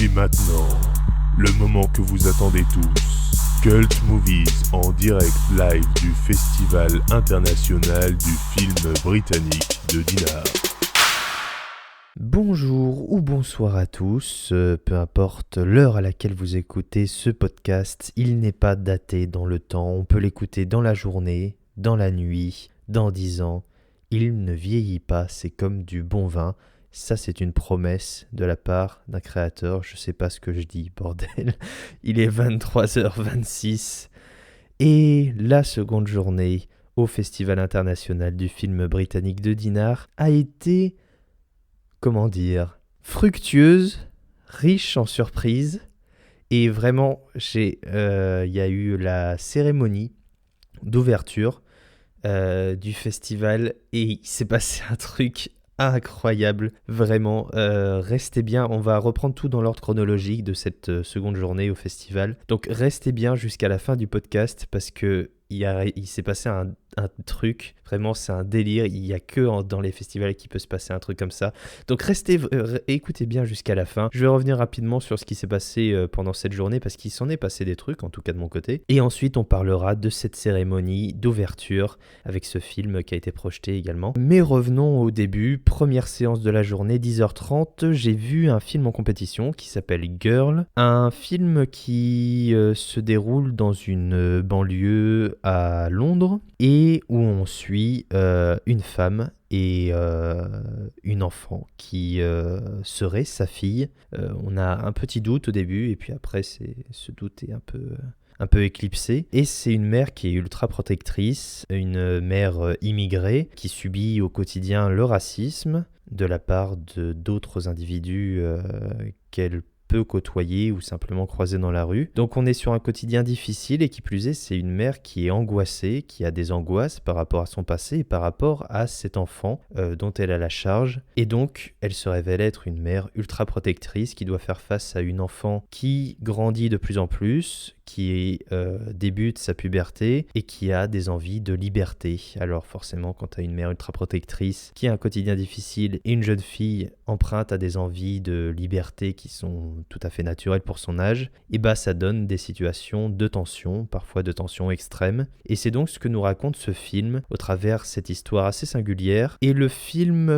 Et maintenant, le moment que vous attendez tous. Cult Movies en direct live du Festival international du film britannique de Dinard. Bonjour ou bonsoir à tous, peu importe l'heure à laquelle vous écoutez ce podcast, il n'est pas daté dans le temps, on peut l'écouter dans la journée, dans la nuit, dans 10 ans, il ne vieillit pas, c'est comme du bon vin, ça c'est une promesse de la part d'un créateur, je sais pas ce que je dis, bordel, il est 23h26 et la seconde journée au Festival international du film britannique de Dinard a été... fructueuse, riche en surprises. Et vraiment, il y a eu la cérémonie d'ouverture du festival et il s'est passé un truc incroyable. Vraiment, restez bien, on va reprendre tout dans l'ordre chronologique de cette seconde journée au festival. Donc restez bien jusqu'à la fin du podcast parce que il s'est passé un truc, vraiment c'est un délire, il n'y a que dans les festivals qu'il peut se passer un truc comme ça. Donc écoutez bien jusqu'à la fin. Je vais revenir rapidement sur ce qui s'est passé pendant cette journée parce qu'il s'en est passé des trucs, en tout cas de mon côté. Et ensuite on parlera de cette cérémonie d'ouverture avec ce film qui a été projeté également. Mais revenons au début, première séance de la journée, 10h30, j'ai vu un film en compétition qui s'appelle Girl, un film qui se déroule dans une banlieue à Londres et où on suit une femme et une enfant qui serait sa fille. On a un petit doute au début et puis après ce doute est un peu éclipsé. Et c'est une mère qui est ultra protectrice, une mère immigrée qui subit au quotidien le racisme de la part d'autres individus qu'elle peut côtoyer ou simplement croiser dans la rue. Donc on est sur un quotidien difficile et qui plus est, c'est une mère qui est angoissée, qui a des angoisses par rapport à son passé et par rapport à cet enfant dont elle a la charge. Et donc elle se révèle être une mère ultra protectrice qui doit faire face à une enfant qui grandit de plus en plus, qui débute sa puberté et qui a des envies de liberté. Alors forcément, quand tu as une mère ultra protectrice qui a un quotidien difficile et une jeune fille empreinte à des envies de liberté qui sont tout à fait naturelles pour son âge, et bah ça donne des situations de tension, parfois de tension extrême. Et c'est donc ce que nous raconte ce film au travers cette histoire assez singulière. Et le film...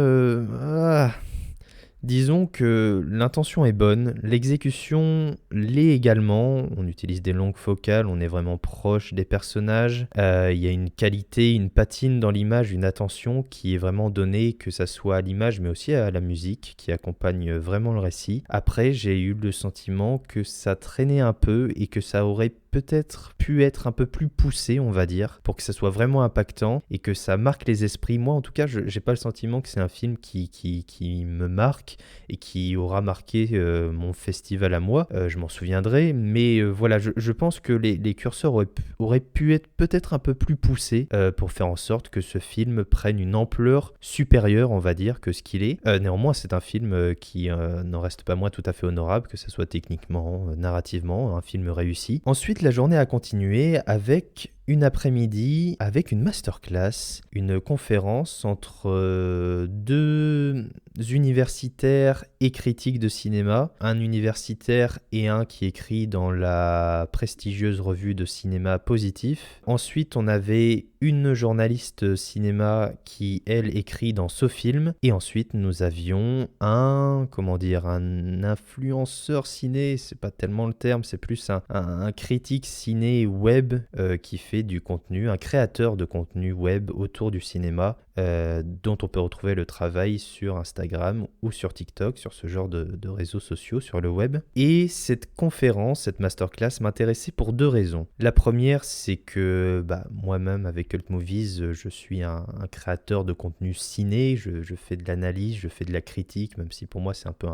Disons que l'intention est bonne, l'exécution l'est également, on utilise des longues focales, on est vraiment proche des personnages, il y a une qualité, une patine dans l'image, une attention qui est vraiment donnée, que ça soit à l'image mais aussi à la musique qui accompagne vraiment le récit. Après, j'ai eu le sentiment que ça traînait un peu et que ça aurait peut-être pu être un peu plus poussé, on va dire, pour que ça soit vraiment impactant et que ça marque les esprits. Moi, en tout cas, j'ai pas le sentiment que c'est un film qui me marque et qui aura marqué mon festival à moi. Je m'en souviendrai, mais voilà, je pense que les curseurs auraient pu être peut-être un peu plus poussés pour faire en sorte que ce film prenne une ampleur supérieure, on va dire, que ce qu'il est. Néanmoins, c'est un film qui n'en reste pas moins tout à fait honorable, que ce soit techniquement, narrativement, un film réussi. Ensuite, la journée a continué avec une après-midi, avec une masterclass, une conférence entre deux universitaires et critiques de cinéma, un universitaire et un qui écrit dans la prestigieuse revue de cinéma Positif. Ensuite, on avait une journaliste cinéma qui, elle, écrit dans SoFilm. Et ensuite, nous avions un influenceur ciné, c'est pas tellement le terme, c'est plus un critique ciné web qui fait du contenu, un créateur de contenu web autour du cinéma dont on peut retrouver le travail sur Instagram ou sur TikTok, sur ce genre de réseaux sociaux sur le web. Et cette conférence, cette masterclass m'intéressait pour deux raisons. La première, c'est que moi-même avec Cult Movies, je suis un créateur de contenu ciné, je fais de l'analyse, je fais de la critique, même si pour moi c'est un peu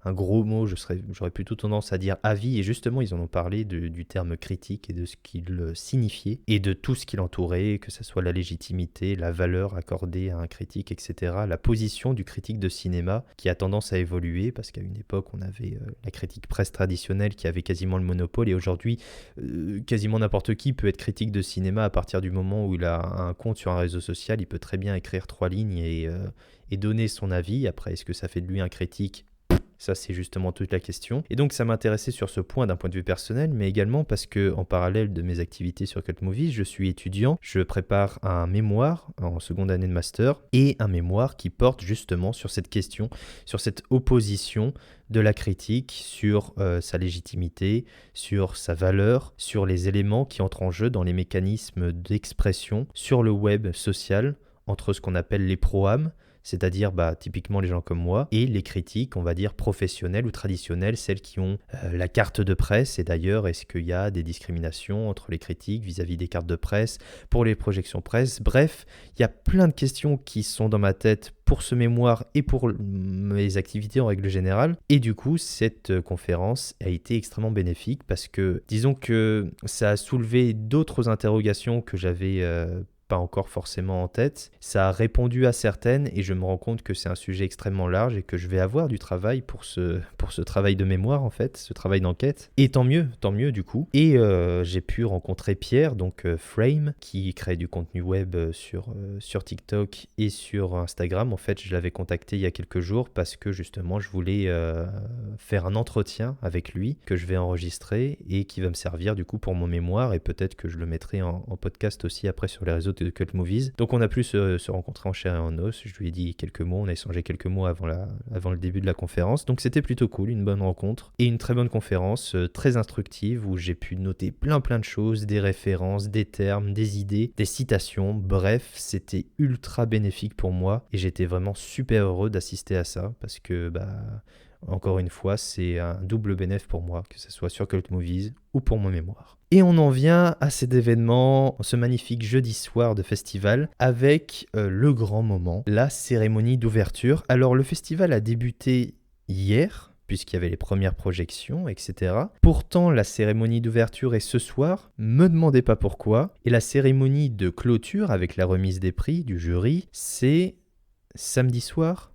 un gros mot, j'aurais plutôt tendance à dire avis, et justement ils en ont parlé du terme critique et de ce qu'il signifiait, et de tout ce qui l'entourait, que ce soit la légitimité, la valeur accordée à un critique, etc. La position du critique de cinéma qui a tendance à évoluer, parce qu'à une époque on avait la critique presse traditionnelle qui avait quasiment le monopole, et aujourd'hui quasiment n'importe qui peut être critique de cinéma à partir du moment où il a un compte sur un réseau social, il peut très bien écrire 3 lignes et donner son avis. Après, est-ce que ça fait de lui un critique ? Ça, c'est justement toute la question. Et donc, ça m'intéressait sur ce point d'un point de vue personnel, mais également parce que, en parallèle de mes activités sur Cult Movies, je suis étudiant. Je prépare un mémoire en seconde année de master et un mémoire qui porte justement sur cette question, sur cette opposition de la critique, sur sa légitimité, sur sa valeur, sur les éléments qui entrent en jeu dans les mécanismes d'expression sur le web social, entre ce qu'on appelle les pro-âmes, c'est-à-dire typiquement les gens comme moi, et les critiques, on va dire professionnelles ou traditionnelles, celles qui ont la carte de presse. Et d'ailleurs, est-ce qu'il y a des discriminations entre les critiques vis-à-vis des cartes de presse, pour les projections presse? Bref, il y a plein de questions qui sont dans ma tête pour ce mémoire et pour mes activités en règle générale. Et du coup, cette conférence a été extrêmement bénéfique parce que, disons que ça a soulevé d'autres interrogations que j'avais pas encore forcément en tête. Ça a répondu à certaines et je me rends compte que c'est un sujet extrêmement large et que je vais avoir du travail pour ce travail de mémoire en fait, ce travail d'enquête. Et tant mieux du coup. Et j'ai pu rencontrer Pierre, donc Frame, qui crée du contenu web sur TikTok et sur Instagram. En fait, je l'avais contacté il y a quelques jours parce que justement, je voulais faire un entretien avec lui que je vais enregistrer et qui va me servir du coup pour mon mémoire et peut-être que je le mettrai en podcast aussi après sur les réseaux de Cult Movies. Donc on a pu se rencontrer en chair et en os. Je lui ai dit quelques mots, on a échangé quelques mots avant le début de la conférence. Donc c'était plutôt cool, une bonne rencontre et une très bonne conférence, très instructive où j'ai pu noter plein de choses, des références, des termes, des idées, des citations. Bref, c'était ultra bénéfique pour moi et j'étais vraiment super heureux d'assister à ça parce que encore une fois, c'est un double bénéfice pour moi, que ce soit sur Cult Movies ou pour mon mémoire. Et on en vient à cet événement, ce magnifique jeudi soir de festival, avec le grand moment, la cérémonie d'ouverture. Alors le festival a débuté hier, puisqu'il y avait les premières projections, etc. Pourtant, la cérémonie d'ouverture est ce soir, me demandez pas pourquoi. Et la cérémonie de clôture, avec la remise des prix du jury, c'est samedi soir.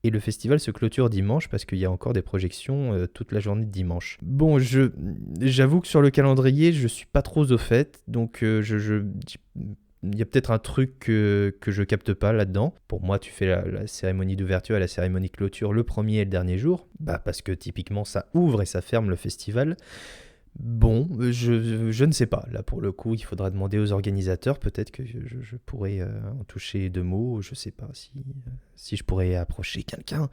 Et le festival se clôture dimanche parce qu'il y a encore des projections toute la journée de dimanche. Bon, j'avoue que sur le calendrier, je suis pas trop au fait, donc il y a peut-être un truc que je capte pas là-dedans. Pour moi, tu fais la cérémonie d'ouverture et la cérémonie de clôture le premier et le dernier jour, parce que typiquement ça ouvre et ça ferme le festival. Bon, je ne sais pas. Là, pour le coup, il faudra demander aux organisateurs. Peut-être que je pourrais en toucher deux mots. Je ne sais pas si je pourrais approcher quelqu'un.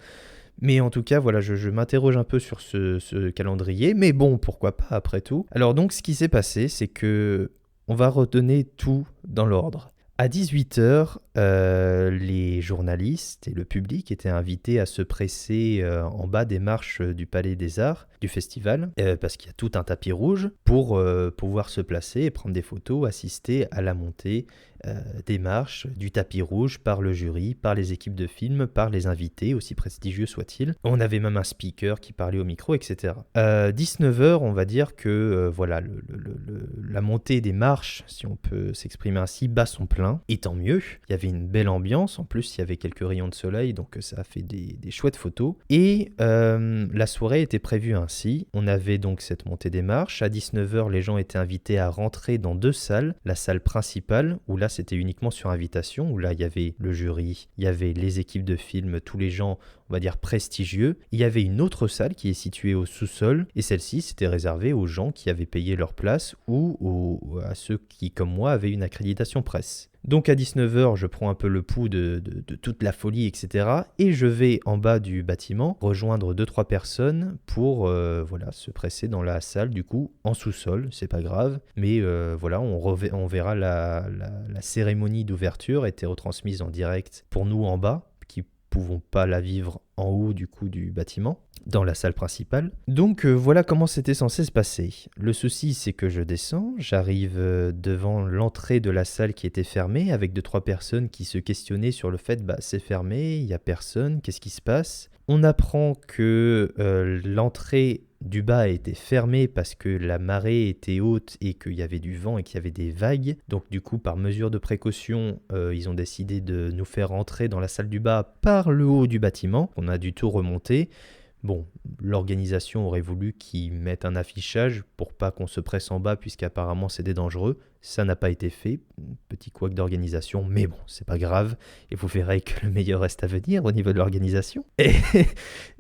Mais en tout cas, voilà, je m'interroge un peu sur ce calendrier. Mais bon, pourquoi pas, après tout. Alors donc, ce qui s'est passé, c'est que on va redonner tout dans l'ordre. À 18h, les journalistes et le public étaient invités à se presser en bas des marches du Palais des Arts du festival, parce qu'il y a tout un tapis rouge, pour pouvoir se placer et prendre des photos, assister à la montée des marches du tapis rouge par le jury, par les équipes de film, par les invités, aussi prestigieux soient-ils. On avait même un speaker qui parlait au micro, etc. 19h, on va dire que voilà, la montée des marches, si on peut s'exprimer ainsi, bat son plein. Et tant mieux, il y avait une belle ambiance, en plus il y avait quelques rayons de soleil, donc ça a fait des chouettes photos. Et la soirée était prévue ainsi, on avait donc cette montée des marches. À 19h, les gens étaient invités à rentrer dans deux salles, la salle principale, où là c'était uniquement sur invitation, où là il y avait le jury, il y avait les équipes de film, tous les gens, on va dire prestigieux. Il y avait une autre salle qui est située au sous-sol, et celle-ci c'était réservée aux gens qui avaient payé leur place ou à ceux qui, comme moi, avaient une accréditation presse. Donc à 19h, je prends un peu le pouls de toute la folie, etc. Et je vais en bas du bâtiment rejoindre 2-3 personnes pour voilà, se presser dans la salle, du coup, en sous-sol, c'est pas grave. Mais voilà, on verra la cérémonie d'ouverture était retransmise en direct pour nous en bas, qui pouvons pas la vivre en haut du coup du bâtiment, dans la salle principale. Donc voilà comment c'était censé se passer. Le souci, c'est que je descends, j'arrive devant l'entrée de la salle qui était fermée, avec 2-3 personnes qui se questionnaient sur le fait, c'est fermé, il y a personne, qu'est-ce qui se passe ? On apprend que l'entrée du bas a été fermée parce que la marée était haute et qu'il y avait du vent et qu'il y avait des vagues. Donc du coup, par mesure de précaution, ils ont décidé de nous faire rentrer dans la salle du bas par le haut du bâtiment. On a du tout remonté. Bon, l'organisation aurait voulu qu'ils mettent un affichage pour pas qu'on se presse en bas puisqu'apparemment c'était dangereux. Ça n'a pas été fait, petit couac d'organisation, mais bon, c'est pas grave. Et vous verrez que le meilleur reste à venir au niveau de l'organisation.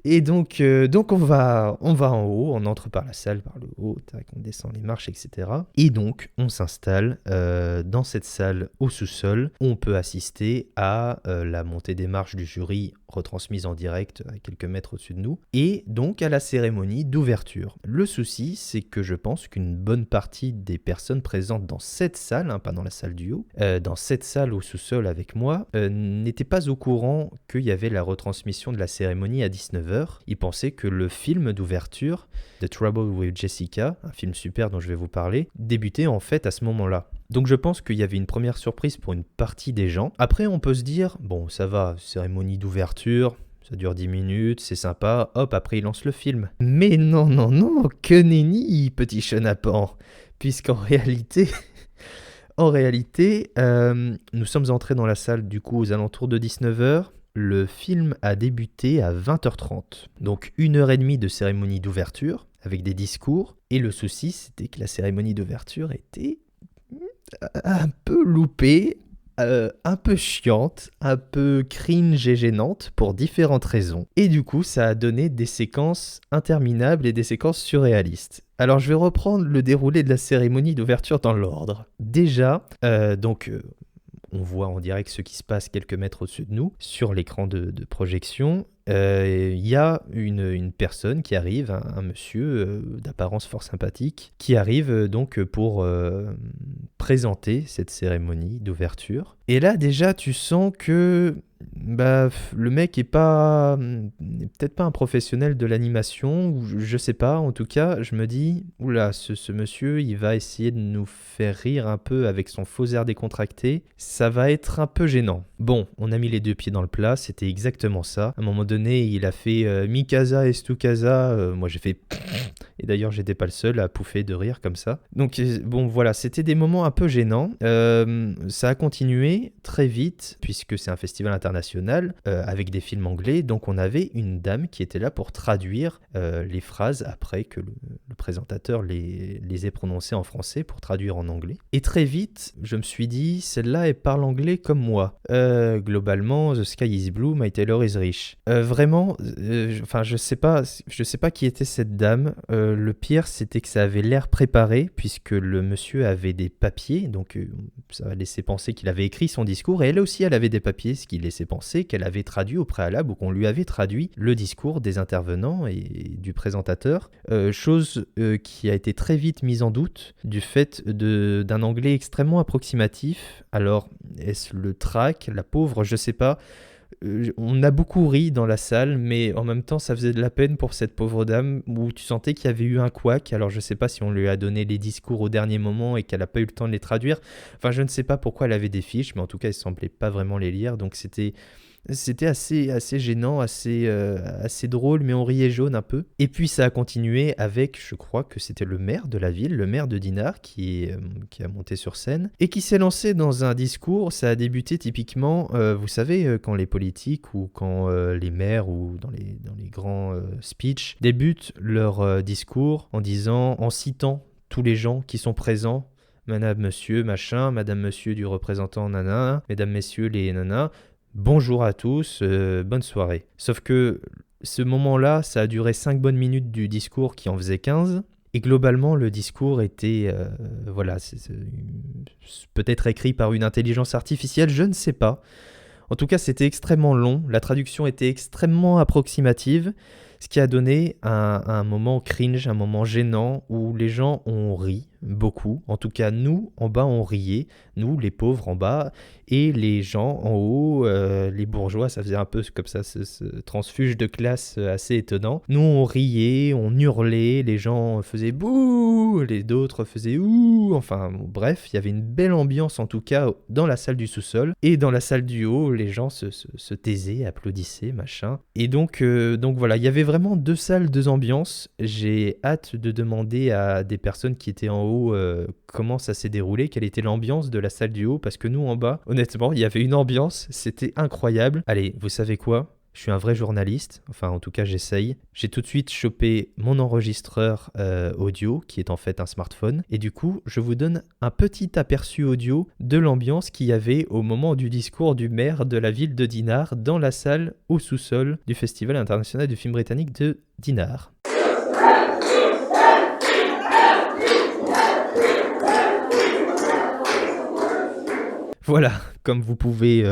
Et donc on va en haut, on entre par la salle, par le haut, tac, on descend les marches, etc. Et donc, on s'installe dans cette salle au sous-sol. On peut assister à la montée des marches du jury retransmise en direct à quelques mètres au-dessus de nous. Et donc à la cérémonie d'ouverture. Le souci, c'est que je pense qu'une bonne partie des personnes présentes dans cette salle, pas dans la salle du haut, dans cette salle au sous-sol avec moi, n'étaient pas au courant qu'il y avait la retransmission de la cérémonie à 19h. Ils pensaient que le film d'ouverture, The Trouble with Jessica, un film super dont je vais vous parler, débutait en fait à ce moment-là. Donc je pense qu'il y avait une première surprise pour une partie des gens. Après, on peut se dire, bon, ça va, cérémonie d'ouverture, ça dure 10 minutes, c'est sympa, hop, après il lance le film. Mais non, que nenni, petit chenapan, puisqu'en réalité... nous sommes entrés dans la salle du coup aux alentours de 19h. Le film a débuté à 20h30. Donc 1h30 de cérémonie d'ouverture avec des discours. Et le souci, c'était que la cérémonie d'ouverture était un peu loupée, un peu chiante, un peu cringe et gênante pour différentes raisons. Et du coup, ça a donné des séquences interminables et des séquences surréalistes. Alors, je vais reprendre le déroulé de la cérémonie d'ouverture dans l'ordre. Déjà, on voit en direct ce qui se passe quelques mètres au-dessus de nous, sur l'écran de projection. Il y a une personne qui arrive, un monsieur d'apparence fort sympathique, qui arrive donc pour présenter cette cérémonie d'ouverture. Et là, déjà, tu sens que le mec est peut-être pas un professionnel de l'animation, ou je sais pas, en tout cas, je me dis, oula, ce monsieur, il va essayer de nous faire rire un peu avec son faux air décontracté, ça va être un peu gênant. Bon, on a mis les deux pieds dans le plat, c'était exactement ça. À un moment donné, il a fait Mikasa et Stukasa, moi j'ai fait... Et d'ailleurs, j'étais pas le seul à pouffer de rire comme ça. Donc bon, voilà, c'était des moments un peu gênants. Ça a continué très vite, puisque c'est un festival international, avec des films anglais. Donc on avait une dame qui était là pour traduire les phrases après que le présentateur les ait prononcées en français pour traduire en anglais. Et très vite, je me suis dit, celle-là, elle parle anglais comme moi. Globalement, The Sky is Blue, My Taylor is Rich. Vraiment, je sais pas qui était cette dame. Le pire, c'était que ça avait l'air préparé, puisque le monsieur avait des papiers, donc ça laissait penser qu'il avait écrit son discours, et elle aussi, elle avait des papiers, ce qui laissait penser qu'elle avait traduit au préalable, ou qu'on lui avait traduit le discours des intervenants et du présentateur, chose qui a été très vite mise en doute du fait d'un anglais extrêmement approximatif. Alors, est-ce le trac, la pauvre, je sais pas. On a beaucoup ri dans la salle, mais en même temps, ça faisait de la peine pour cette pauvre dame, où tu sentais qu'il y avait eu un couac. Alors, je sais pas si on lui a donné les discours au dernier moment et qu'elle n'a pas eu le temps de les traduire. Enfin, je ne sais pas pourquoi elle avait des fiches, mais en tout cas, elle ne semblait pas vraiment les lire. Donc, c'était assez gênant, assez drôle, mais on riait jaune un peu. Et puis ça a continué avec, je crois que c'était le maire de la ville, le maire de Dinard, qui a monté sur scène, et qui s'est lancé dans un discours. Ça a débuté typiquement, vous savez, quand les politiques ou quand les maires ou dans les grands speeches débutent leur discours en citant tous les gens qui sont présents. Madame, monsieur, machin, madame, monsieur du représentant, nana, mesdames, messieurs, les nanas. Bonjour à tous, bonne soirée. Sauf que ce moment-là, ça a duré 5 bonnes minutes du discours qui en faisait 15. Et globalement, le discours était, c'est peut-être écrit par une intelligence artificielle, je ne sais pas. En tout cas, c'était extrêmement long, la traduction était extrêmement approximative, ce qui a donné un moment cringe, un moment gênant, où les gens ont ri beaucoup. En tout cas, nous, en bas, on riait. Nous, les pauvres, en bas. Et les gens, en haut, les bourgeois, ça faisait un peu comme ça, ce transfuge de classe assez étonnant. Nous, on riait, on hurlait, les gens faisaient bouh, les d'autres faisaient ouh. Enfin, bref, il y avait une belle ambiance, en tout cas, dans la salle du sous-sol. Et dans la salle du haut, les gens se taisaient, applaudissaient, machin. Et donc voilà, il y avait vraiment 2 salles, 2 ambiances. J'ai hâte de demander à des personnes qui étaient en haut comment ça s'est déroulé, quelle était l'ambiance de la salle du haut, parce que nous en bas, honnêtement, il y avait une ambiance, c'était incroyable. Allez, vous savez quoi ? Je suis un vrai journaliste, enfin en tout cas j'essaye. J'ai tout de suite chopé mon enregistreur audio, qui est en fait un smartphone. Et du coup, je vous donne un petit aperçu audio de l'ambiance qu'il y avait au moment du discours du maire de la ville de Dinard dans la salle au sous-sol du Festival international du film britannique de Dinard. Voilà, comme vous pouvez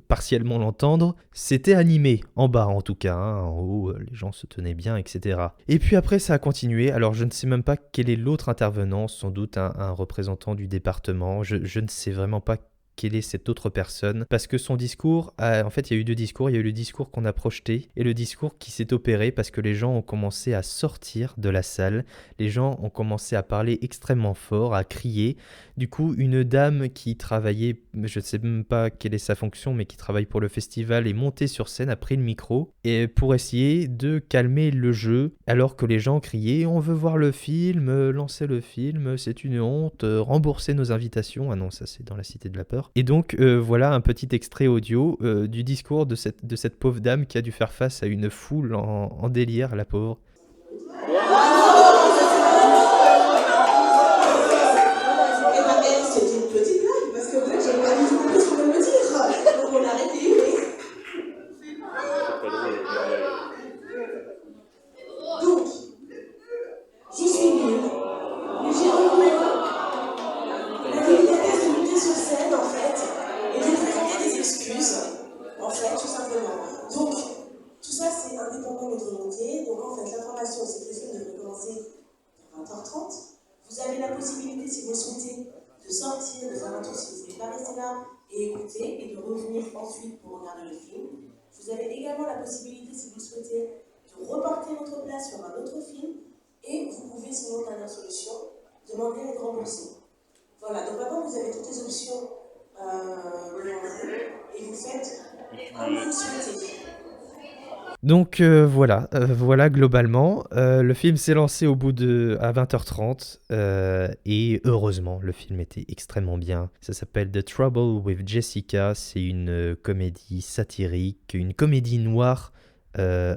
partiellement l'entendre, c'était animé, en bas en tout cas, hein, en haut les gens se tenaient bien, etc. Et puis après ça a continué, alors je ne sais même pas quel est l'autre intervenant, sans doute un représentant du département, je ne sais vraiment pas quelle est cette autre personne, parce que son discours, en fait il y a eu deux discours, il y a eu le discours qu'on a projeté et le discours qui s'est opéré parce que les gens ont commencé à sortir de la salle, les gens ont commencé à parler extrêmement fort, à crier. Du coup, une dame qui travaillait, je ne sais même pas quelle est sa fonction, mais qui travaille pour le festival, est montée sur scène, a pris le micro et pour essayer de calmer le jeu, alors que les gens criaient « On veut voir le film, lancez le film, c'est une honte, remboursez nos invitations ». Ah non, ça c'est dans la Cité de la Peur. Et donc, voilà un petit extrait audio du discours de cette pauvre dame qui a dû faire face à une foule en délire, la pauvre. Vous avez la possibilité, si vous le souhaitez, de sortir, de faire un tour si vous ne voulez pas rester là et écouter et de revenir ensuite pour regarder le film. Vous avez également la possibilité, si vous le souhaitez, de reporter votre place sur un autre film et vous pouvez, sinon, dernière solution, demander à être remboursé. Voilà, donc maintenant vous avez toutes les options et vous faites comme vous le souhaitez. Donc voilà globalement, le film s'est lancé à 20h30 et heureusement le film était extrêmement bien. Ça s'appelle The Trouble with Jessica, c'est une comédie satirique, une comédie noire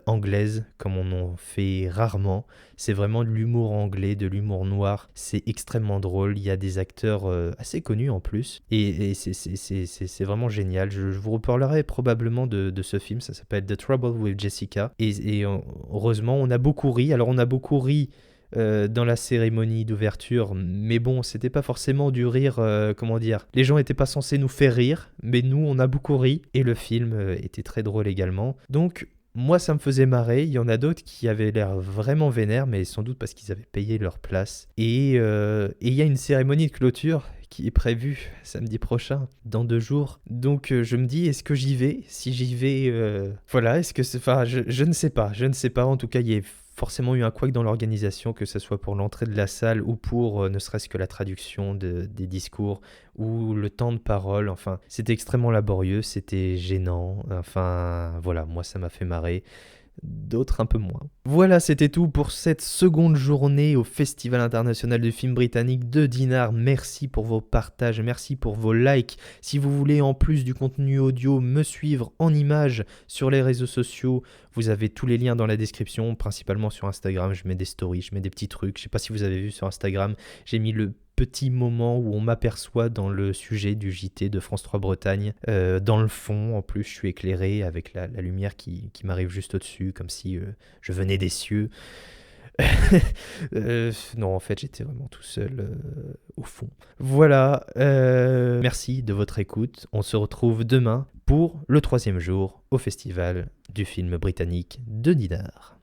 anglaise comme on en fait rarement. C'est vraiment de l'humour anglais, de l'humour noir, c'est extrêmement drôle, il y a des acteurs assez connus en plus et c'est vraiment génial. Je vous reparlerai probablement de ce film, ça s'appelle The Trouble with Jessica et heureusement on a beaucoup ri. Alors on a beaucoup ri dans la cérémonie d'ouverture, mais bon, c'était pas forcément du rire, comment dire, les gens étaient pas censés nous faire rire, mais nous on a beaucoup ri et le film était très drôle également. Donc moi, ça me faisait marrer. Il y en a d'autres qui avaient l'air vraiment vénères, mais sans doute parce qu'ils avaient payé leur place. Et il y a une cérémonie de clôture qui est prévue samedi prochain, dans 2 jours. Donc je me dis, est-ce que j'y vais ? Si j'y vais, voilà, est-ce que c'est... Enfin, je ne sais pas. Je ne sais pas. En tout cas, il y a forcément eu un couac dans l'organisation, que ce soit pour l'entrée de la salle ou pour ne serait-ce que la traduction des discours ou le temps de parole. Enfin, c'était extrêmement laborieux, c'était gênant. Enfin, voilà, moi ça m'a fait marrer. D'autres un peu moins. Voilà, c'était tout pour cette seconde journée au Festival international du film britannique de Dinard. Merci pour vos partages, merci pour vos likes. Si vous voulez en plus du contenu audio me suivre en images sur les réseaux sociaux, vous avez tous les liens dans la description, principalement sur Instagram. Je mets des stories, je mets des petits trucs. Je sais pas si vous avez vu sur Instagram, j'ai mis le petit moment où on m'aperçoit dans le sujet du JT de France 3 Bretagne. Dans le fond, en plus, je suis éclairé avec la lumière qui m'arrive juste au-dessus, comme si je venais des cieux. Non, en fait, j'étais vraiment tout seul au fond. Voilà, merci de votre écoute. On se retrouve demain pour le 3e jour au Festival du film britannique de Dinard.